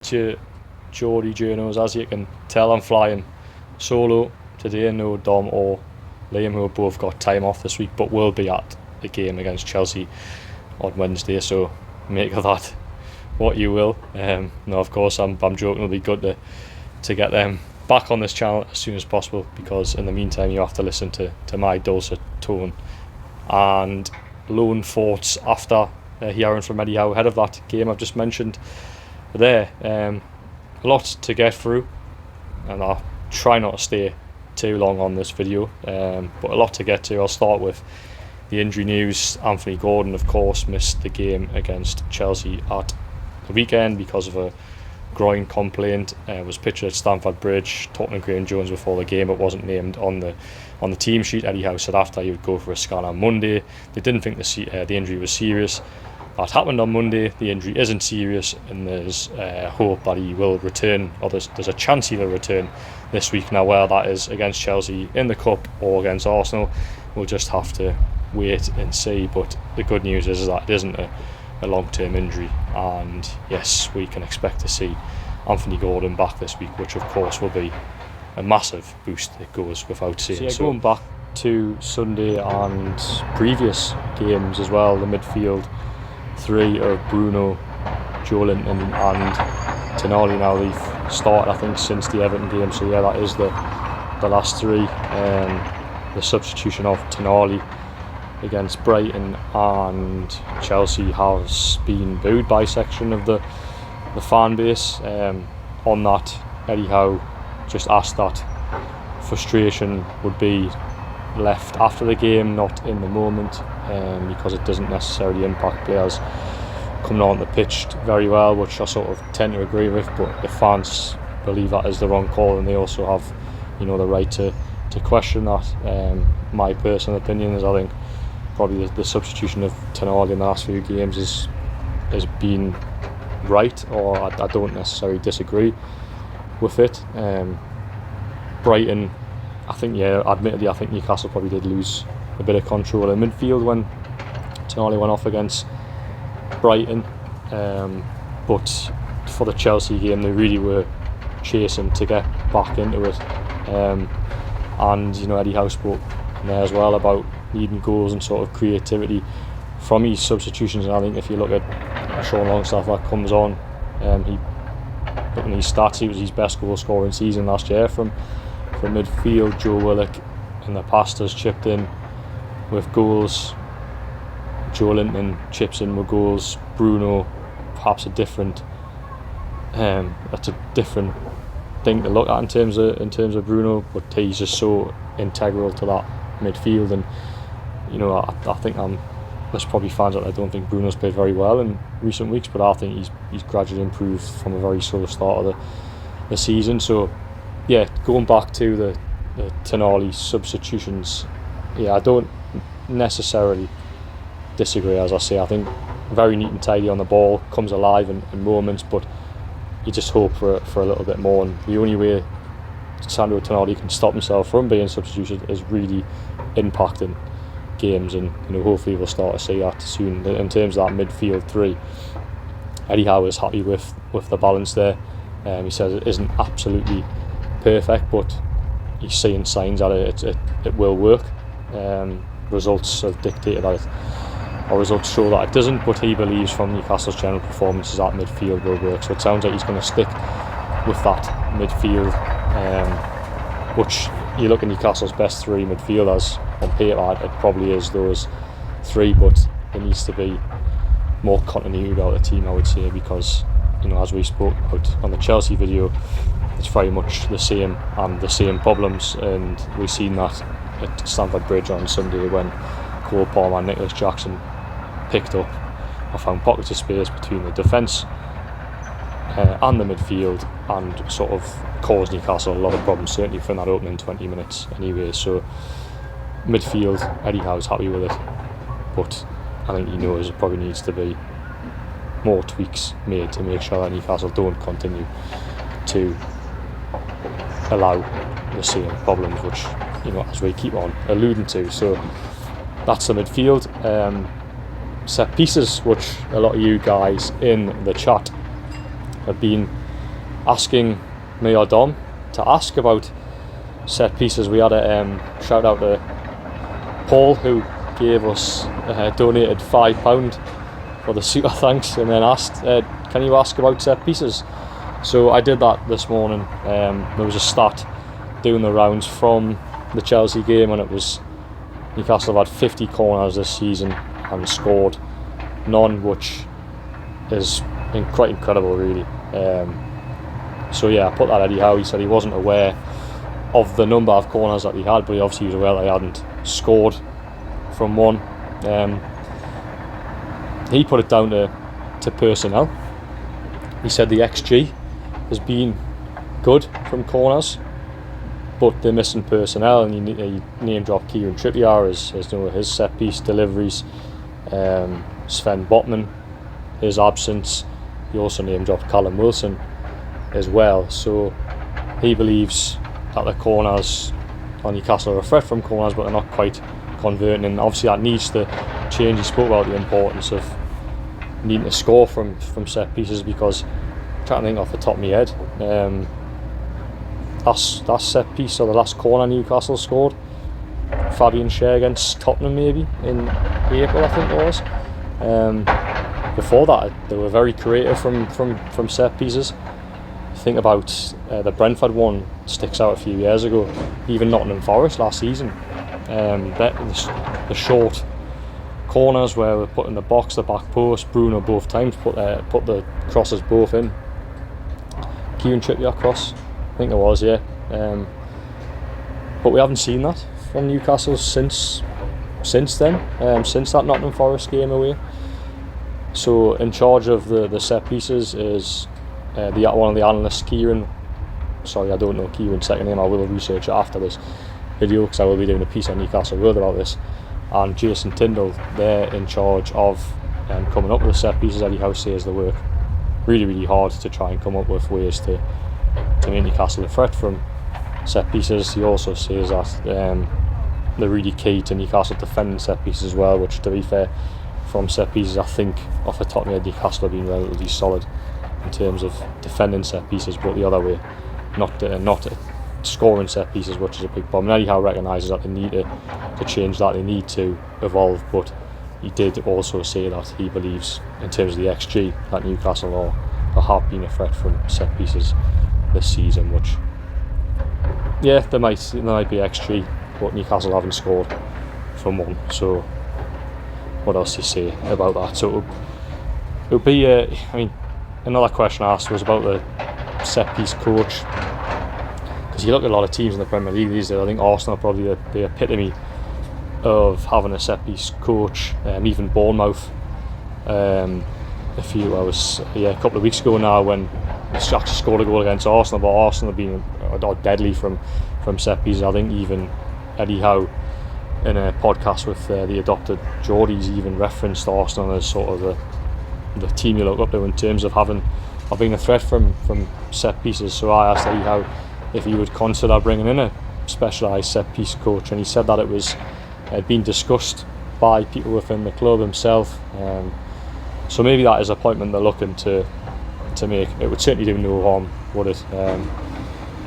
to Geordie journos. As you can tell, I'm flying solo today. No Dom or Liam, who have both got time off this week, but will be at the game against Chelsea on Wednesday, so make of that what you will. No, of course, I'm joking. It'll be good to get them back on this channel as soon as possible, because in the meantime you have to listen to my dulcet tone and lone thoughts after hearing from Eddie Howe ahead of that game I've just mentioned there. A lot to get through, and I'll try not to stay too long on this video, but a lot to get to. I'll start with the injury news. Anthony Gordon, of course, missed the game against Chelsea at the weekend because of a groin complaint. Was pictured at Stamford Bridge, talking to Graham Jones before the game. It wasn't named on the team sheet. Eddie Howe said after he would go for a scan on Monday. They didn't think the injury was serious. That happened on Monday. The injury isn't serious, and there's hope that he will return, or there's a chance he will return this week. Now, whether that is against Chelsea in the Cup or against Arsenal, we'll just have to wait and see. But the good news is that it isn't a long-term injury, and yes, we can expect to see Anthony Gordon back this week, which of course will be a massive boost. It goes without saying. So going back to Sunday and previous games as well, the midfield three of Bruno, Joelinton and Tonali. Now they've started, I think, since the Everton game, so yeah, that is the last three. The substitution of Tonali against Brighton and Chelsea has been booed by a section of the fan base. On that, Eddie Howe just asked that frustration would be left after the game, not in the moment, because it doesn't necessarily impact players coming on the pitch very well, which I sort of tend to agree with. But if fans believe that is the wrong call, and they also have, the right to question that. My personal opinion is, I think probably the substitution of Tonali in the last few games has been right, or I don't necessarily disagree with it. Brighton, admittedly, I think Newcastle probably did lose a bit of control in midfield when Tonali went off against Brighton. But for the Chelsea game, they really were chasing to get back into it. And Eddie Howe spoke there as well about needing goals and sort of creativity from his substitutions. And I think if you look at Sean Longstaff that comes on, looking at his stats, he was his best goal scoring season last year from midfield. Joe Willock in the past has chipped in with goals. Joelinton chips in with goals. Bruno, perhaps that's a different thing to look at in terms of Bruno, but he's just so integral to that midfield. And I think there's probably fans that I don't think Bruno's played very well in recent weeks, but I think he's gradually improved from a very slow start of the season. So yeah, going back to the Tonali substitutions, I don't necessarily disagree. As I say, I think very neat and tidy on the ball, comes alive in moments, but you just hope for a little bit more. And the only way Sandro Tonali can stop himself from being substituted is really impacting games, and hopefully we'll start to see that soon. In terms of that midfield three, Eddie Howe is happy with the balance there. He says it isn't absolutely perfect, but he's seeing signs that it will work. Results have dictated that results show that it doesn't, but he believes from Newcastle's general performances that midfield will work. So it sounds like he's going to stick with that midfield, which you look at Newcastle's best three midfielders on paper, it probably is those three, but there needs to be more continuity about the team, I would say, because as we spoke about on the Chelsea video, it's very much the same problems, and we've seen that at Stamford Bridge on Sunday when Cole Palmer and Nicholas Jackson picked up or found pockets of space between the defence and the midfield, and sort of caused Newcastle a lot of problems, certainly from that opening 20 minutes anyway. So midfield, Eddie Howe's happy with it, but I think he knows it probably needs to be more tweaks made to make sure that Newcastle don't continue to allow the same problems, which as we keep on alluding to. So that's the midfield. Set pieces, which a lot of you guys in the chat have been asking me or Dom to ask about set pieces. We had a shout out to Paul, who gave us donated £5 for the super thanks, and then asked, can you ask about set pieces? So I did that this morning. There was a stat doing the rounds from the Chelsea game, and it was Newcastle have had 50 corners this season and scored none, which is quite incredible, really. So yeah, I put that Eddie Howe. He said he wasn't aware of the number of corners that he had, but he obviously was aware that he hadn't scored from one. He put it down to personnel. He said the XG has been good from corners, but they're missing personnel, and he name dropped Kieran Trippier as his set piece deliveries, Sven Botman, his absence. He also name dropped Callum Wilson as well. So he believes that the corners on Newcastle are a threat from corners, but they're not quite converting, and obviously that needs to change. He spoke about the importance of needing to score from set pieces, because I'm trying to think off the top of my head, last set piece or the last corner Newcastle scored, Fabian Schär against Tottenham maybe in April, I think it was. Before that they were very creative from set pieces. Think about the Brentford one, sticks out a few years ago, even Nottingham Forest last season. The short corners where we're putting the box, the back post, Bruno both times put the crosses both in. Kieran Trippier cross, I think it was, yeah. But we haven't seen that from Newcastle since then, since that Nottingham Forest game away. So in charge of the set pieces is one of the analysts, Kieran. Sorry, I don't know Kieran's second name. I will research it after this video, because I will be doing a piece on Newcastle World about this. And Jason Tyndall, they're in charge of coming up with the set pieces. Eddie Howe says they work really, really hard to try and come up with ways to make Newcastle a threat from set pieces. He also says that they're really key to Newcastle defending set pieces as well, which, to be fair, from set pieces, I think off the top of my head, Newcastle have been relatively solid in terms of defending set pieces, but the other way, not scoring set pieces, which is a big problem. Eddie Howe recognises that they need to change that, they need to evolve, but he did also say that he believes, in terms of the XG, that Newcastle have been a threat from set pieces this season, which, yeah, there might be XG, but Newcastle haven't scored from one. So what else do you say about that? So it would be, another question I asked was about the set piece coach, because you look at a lot of teams in the Premier League these days. I think Arsenal are probably the epitome of having a set piece coach. Even Bournemouth, a couple of weeks ago now, when they actually scored a goal against Arsenal, but Arsenal have been deadly from set pieces. I think even Eddie Howe, in a podcast with the adopted Geordies, even referenced Arsenal as sort of the team you look up to in terms of being a threat from set pieces. So I asked Eddie Howe if he would consider bringing in a specialised set piece coach, and he said that it had been discussed by people within the club himself. So maybe that is an appointment they're looking to make. It would certainly do no harm, would it?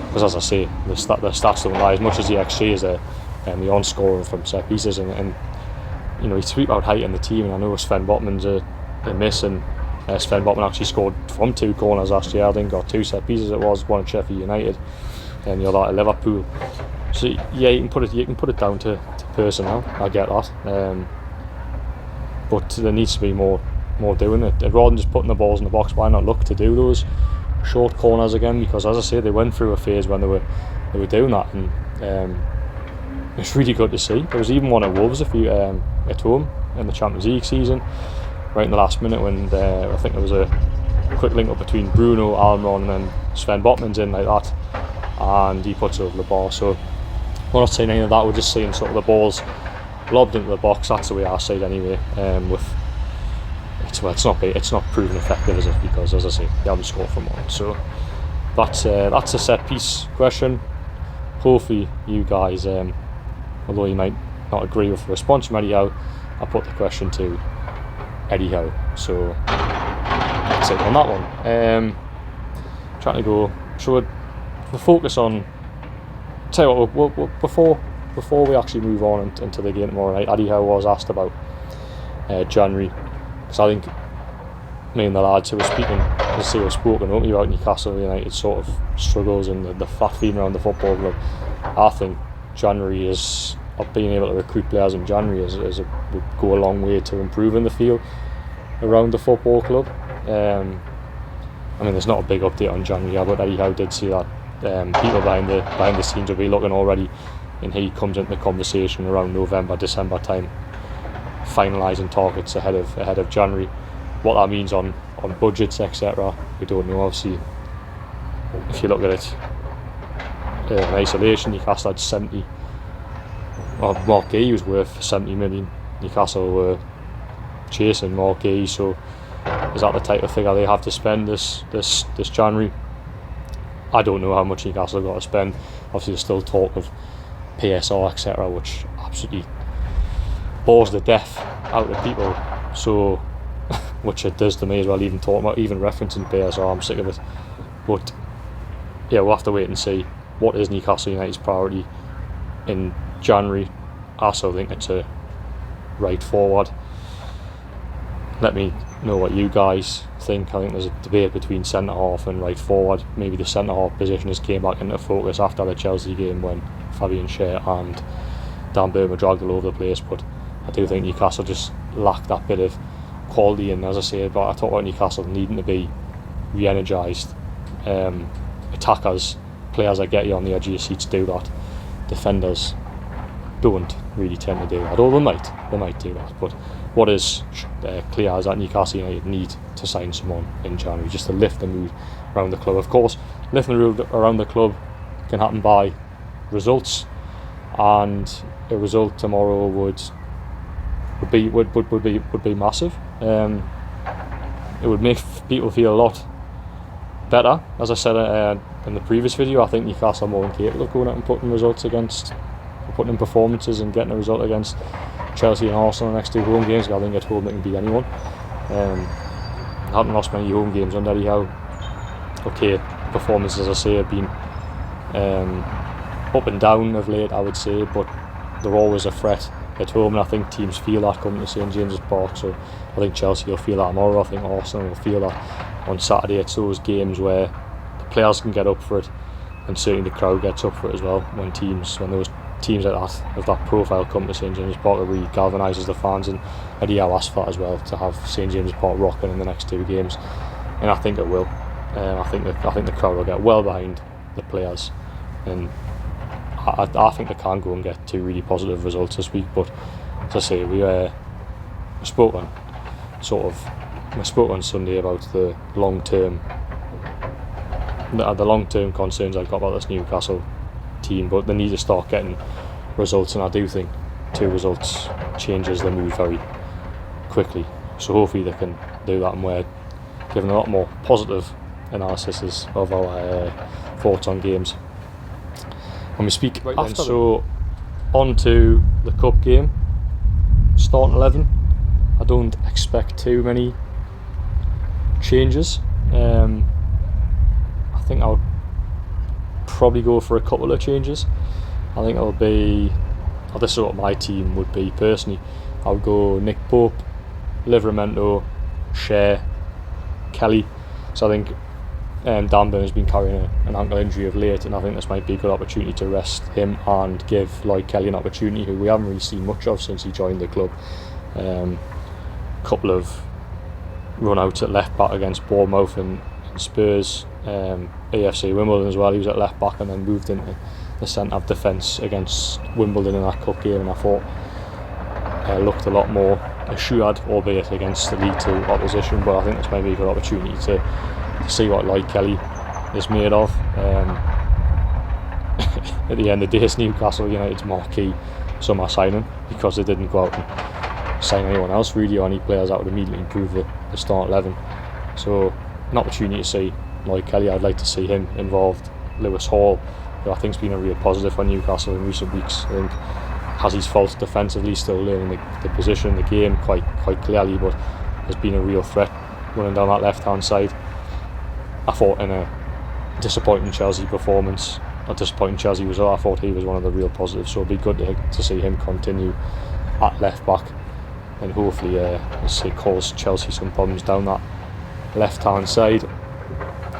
Because as I say, the stats don't lie. As much as the XG is there, the on-scoring from set pieces, and he speaks about height in the team, and I know Sven Botman's a miss, and Sven Botman actually scored from 2 corners last year, I think, or 2 set pieces it was, one at Sheffield United and the other at Liverpool. So yeah, you can put it down to personnel. I get that, but there needs to be more doing it. Rather than just putting the balls in the box, why not look to do those short corners again? Because as I say, they went through a phase when they were doing that, and it's really good to see. There was even one at Wolves at home in the Champions League season, right in the last minute, when I think there was a quick link up between Bruno, Almiron, and then Sven Botman's in like that, and he puts over the bar. So we're not saying any of that, we're just saying sort of the balls lobbed into the box. That's the way I say it anyway. It's not proven effective, is it? Because, as I say, they haven't scored from one. So that's a set piece question. Hopefully you guys, although you might not agree with the response from Eddie Howe, I put the question to Eddie Howe. So that's it on that one. trying to go. So the focus on. Tell you what, before we actually move on into the game tomorrow night, Eddie Howe was asked about January, because I think me and the lads who were speaking, as they were spoken openly about Newcastle United sort of struggles and the fat feeding around the football club. I think January is, of being able to recruit players in January would go a long way to improving the feel around the football club. I mean, there's not a big update on January, but Eddie Howe did say that people behind the scenes will be looking already, and he comes into the conversation around November, December time, finalising targets ahead of January. What that means on budgets, etc., we don't know. Obviously, if you look at it in isolation, Newcastle had 70. Well, Mark Gay was worth 70 million. Newcastle were chasing Mark Gay, so is that the type of figure they have to spend this January? I don't know how much Newcastle have got to spend. Obviously, there's still talk of PSR, etc., which absolutely bores the death out of people. So, which it does to me as well. Even referencing PSR, I'm sick of it. But yeah, we'll have to wait and see what is Newcastle United's priority in January. I still think it's a right forward. Let me know what you guys think. I think there's a debate between centre half and right forward. Maybe the centre half position has came back into focus after the Chelsea game when Fabian Schär and Dan Burn were dragged all over the place, but I do think Newcastle just lacked that bit of quality. And as I say, but I talk about Newcastle needing to be re-energised. Attackers, players that get you on the edge of your seats do that. Defenders don't really tend to do that, although they might do that. But what is clear is that Newcastle United need to sign someone in January just to lift the mood around the club. Of course, lifting the mood around the club can happen by results, and a result tomorrow would be massive. It would make people feel a lot better. As I said in the previous video, I think Newcastle are more than capable of going out and putting in performances and getting a result against Chelsea and Arsenal in the next two home games. I think at home they can beat anyone. Haven't lost many home games under Eddie Howe. Okay, performances, as I say, have been up and down of late, I would say, but they're always a threat at home, and I think teams feel that coming to St James's Park. So I think Chelsea will feel that tomorrow. I think Arsenal will feel that on Saturday. It's those games where the players can get up for it, and certainly the crowd gets up for it as well. When those teams like that of that profile come to St James's Park, it really galvanises the fans, and Eddie Howe asked for that as well, to have St James's Park rocking in the next two games, and I think it will. I think the crowd will get well behind the players, and I think they can go and get two really positive results this week. But as I say, we spoke on Sunday about the long-term concerns I've got about this Newcastle team, but they need to start getting results, and I do think two results changes the mood very quickly. So hopefully they can do that, and we're giving a lot more positive analysis of our thoughts on games when we speak. Right then, so on to the cup game. Starting 11. I don't expect too many changes. I think I'll probably go for a couple of changes. I think this is what my team would be personally. I would go Nick Pope, Livramento, Schär, Kelly. So I think Dan Burn has been carrying an ankle injury of late, and I think this might be a good opportunity to rest him and give Lloyd Kelly an opportunity, who we haven't really seen much of since he joined the club. Couple of run-outs at left back against Bournemouth and Spurs, AFC Wimbledon as well. He was at left back and then moved into the centre of defence against Wimbledon in that cup game, and I thought looked a lot more assured, albeit against the League 2 opposition. But I think this may be a good opportunity to see what Lloyd Kelly is made of. At the end of the day, it's Newcastle United's marquee summer signing, because they didn't go out and sign anyone else really, or any players that would immediately improve the start 11. So an opportunity to see Lloyd Kelly. I'd like to see him involved. Lewis Hall, who I think has been a real positive for Newcastle in recent weeks. I think has his faults defensively, still learning the position, the game quite clearly, but has been a real threat running down that left hand side. I thought in a disappointing Chelsea performance, a disappointing Chelsea result. I thought he was one of the real positives, so it'd be good to see him continue at left back, and hopefully cause Chelsea some problems down that left hand side.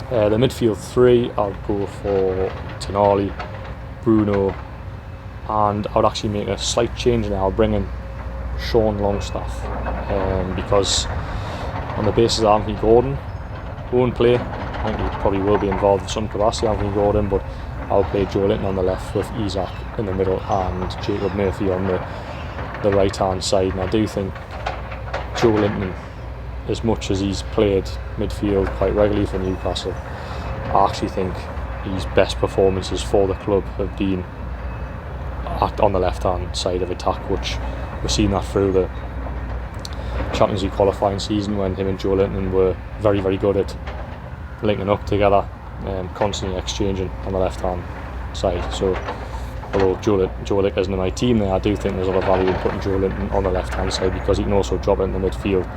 The midfield three, I'll go for Tonali, Bruno, and I would actually make a slight change now. I'll bring in Sean Longstaff, because on the basis of Anthony Gordon won't play, I think he probably will be involved in some capacity, Anthony Gordon, but I'll play Joe Linton on the left with Isak in the middle and Jacob Murphy on the right hand side. And I do think Joe Linton, as much as he's played midfield quite regularly for Newcastle, I actually think his best performances for the club have been on the left hand side of attack, which we've seen that through the Champions League qualifying season when him and Joe Linton were very, very good at linking up together, constantly exchanging on the left hand side. So although Joe Linton isn't in my team there, I do think there's a lot of value in putting Joe Linton on the left hand side, because he can also drop it in the midfield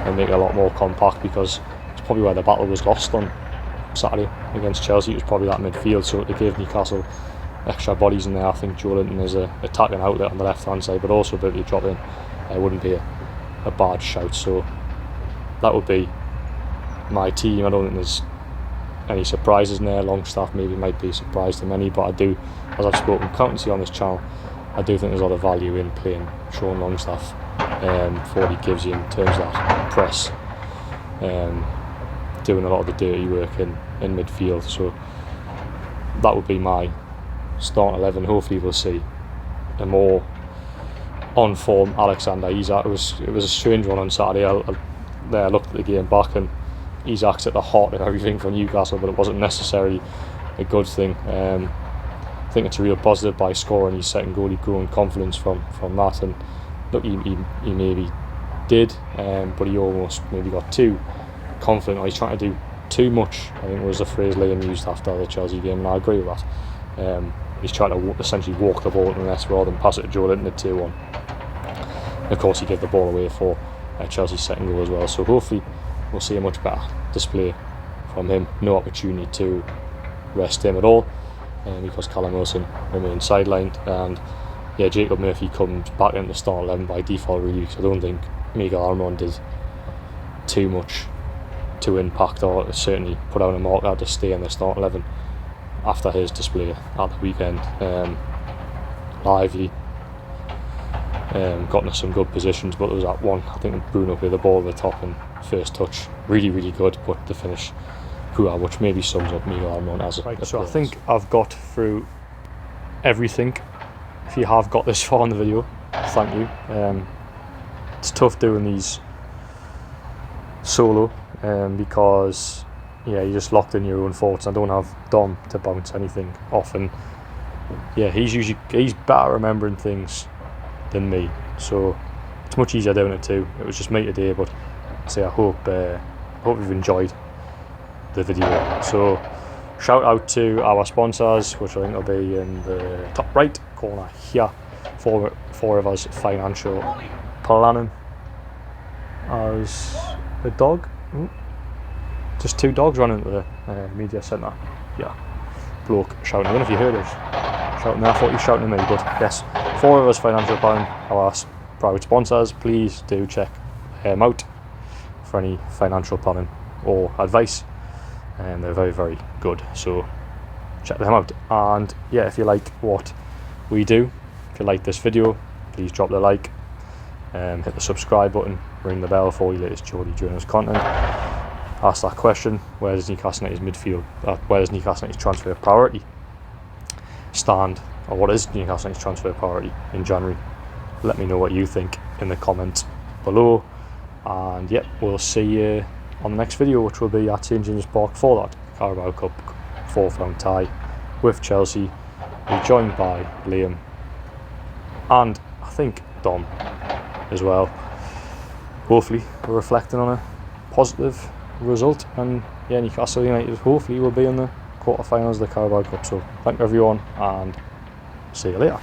and make it a lot more compact, because it's probably where the battle was lost on Saturday against Chelsea. It was probably that midfield, so to give Newcastle extra bodies in there, I think Joe Linton is an attacking outlet on the left hand side, but also ability to drop in wouldn't be a bad shout. So that would be my team. I don't think there's any surprises in there. Longstaff maybe might be a surprise to many, but I do, as I've spoken countlessly on this channel, I do think there's a lot of value in playing Sean Longstaff for what he gives you in terms of that press, doing a lot of the dirty work in midfield. So that would be my start 11. Hopefully we'll see a more on form Alexander Isak. It was a strange one on Saturday. I looked at the game back, and Isak's at the heart of everything for Newcastle, but it wasn't necessarily a good thing. I think it's a real positive by scoring his second goal. He grew in confidence from that, and look, he maybe did, but he almost maybe got too confident, or he's trying to do too much, I think was the phrase Liam used after the Chelsea game, and I agree with that. He's trying to essentially walk the ball in the net rather than pass it to Joe Linton at 2-1. Of course, he gave the ball away for Chelsea's second goal as well, so hopefully we'll see a much better display from him. No opportunity to rest him at all, because Callum Wilson remains sidelined, and yeah, Jacob Murphy comes back into the start 11 by default really, because I don't think Miguel Almiron did too much to impact or certainly put out a marker to stay in the start 11 after his display at the weekend. Lively, got into some good positions, but there was that one, I think Bruno played the ball at the top and first touch really, really good, but the finish poor, which maybe sums up Miguel Almiron as a right. So I think I've got through everything. If you have got this far in the video, thank you. It's tough doing these solo, because yeah, you're just locked in your own thoughts. I don't have Dom to bounce anything off, and yeah, he's better remembering things than me, so it's much easier doing it too. It was just me today, but I hope you've enjoyed the video. So shout out to our sponsors, which I think will be in the top right corner here. Four of us financial planning as a dog. Just two dogs running into the media centre. Yeah, bloke shouting. I don't know if you heard us shouting there. I thought you were shouting at me, but yes, 4 of us financial planning, our private sponsors. Please do check them out for any financial planning or advice, and they're very, very good. So check them out. And yeah, if you like what we do, if you like this video, please drop the like, hit the subscribe button, ring the bell for your latest Geordie Journals content. Ask that question: where does Newcastle United's midfield, where does Newcastle United's transfer priority stand, or what is Newcastle United's transfer priority in January? Let me know what you think in the comments below, and yep, we'll see you on the next video, which will be at St James's Park for that Carabao Cup 4th round tie with Chelsea. We're joined by Liam and I think Dom as well. Hopefully we're reflecting on a positive result, and yeah, Newcastle United hopefully will be in the quarterfinals of the Carabao Cup. So thank you everyone, and see you later.